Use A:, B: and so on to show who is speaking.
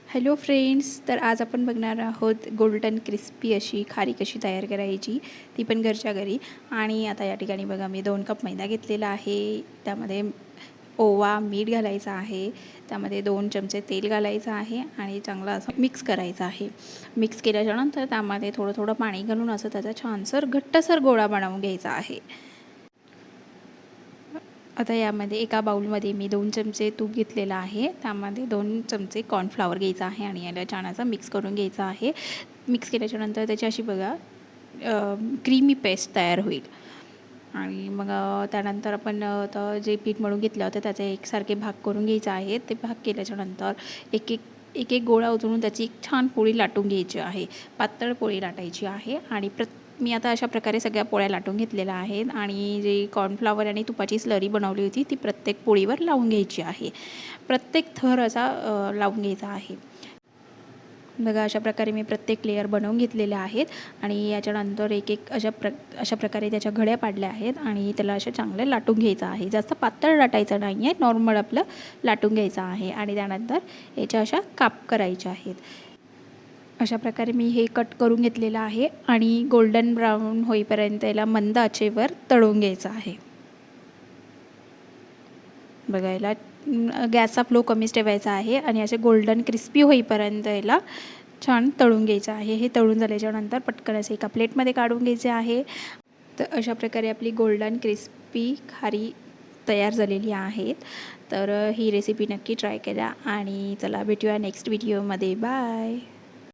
A: Hello friends, तर आज आपण बघणार आहोत गोल्डन क्रिस्पी अशी खारी कशी तयार करायची, ती पण घरच्या घरी. आणि आता या ठिकाणी बघा मी 2 कप मैदा घेतलेला आहे. त्यामध्ये ओवा, मीठ घालायचं आहे. त्यामध्ये 2 चमचे तेल घालायचं आहे आणि चांगलं असं मिक्स करायचं आहे. मिक्स केल्याच्यानंतर त्यामध्ये थोडं थोडं पाणी घालून असं त्याचा छानसर घट्टसर गोळा बनवून घ्यायचा आहे. आता यामध्ये एका बाउलमध्ये मी 2 चमचे तूप घेतलेलं आहे. त्यामध्ये 2 चमचे कॉर्नफ्लॉवर घ्यायचा आहे आणि याला छान असं मिक्स करून घ्यायचं आहे. मिक्स केल्याच्यानंतर त्याची अशी बघा क्रीमी पेस्ट तयार होईल. आणि मग त्यानंतर आपण आता जे पीठ मळून घेतलं होतं त्याचे एकसारखे भाग करून घ्यायचे आहेत. ते भाग केल्याच्यानंतर एक एक गोळा उचलून त्याची एक छान पोळी लाटून घ्यायची आहे. पातळ पोळी लाटायची आहे आणि मी आता अशा प्रकारे सगळ्या पोळ्या लाटून घेतलेल्या आहेत आणि जे कॉर्नफ्लॉवर आणि तुपाची स्लरी बनवली होती ती प्रत्येक पोळीवर लावून घ्यायची आहे. प्रत्येक थर असा लावून घ्यायचा आहे. बघा अशा प्रकारे मी प्रत्येक लेयर बनवून घेतलेल्या आहेत आणि याच्यानंतर एक अशा प्रकारे त्याच्या घड्या पाडल्या आहेत आणि त्याला अशा चांगल्या लाटून घ्यायचं आहे. जास्त पातळ लाटायचं नाही आहे, नॉर्मल आपलं लाटून घ्यायचं आहे आणि त्यानंतर याच्या अशा काप करायच्या आहेत. अशा प्रकारे मी हे कट करून घेतलेलं आहे आणि गोल्डन ब्राऊन होईपर्यंत याला मंद आचेवर तळून घ्यायचं आहे. बघायला गॅसचा फ्लो कमीच ठेवायचा आहे आणि असे गोल्डन क्रिस्पी होईपर्यंत याला छान तळून घ्यायचं आहे. हे तळून झाल्याच्यानंतर पटकन असे एका प्लेटमध्ये काढून घ्यायचे आहे. तर अशा प्रकारे आपली गोल्डन क्रिस्पी खारी तयार झालेली आहेत. तर ही रेसिपी नक्की ट्राय करा आणि चला भेटूया नेक्स्ट व्हिडिओमध्ये. बाय.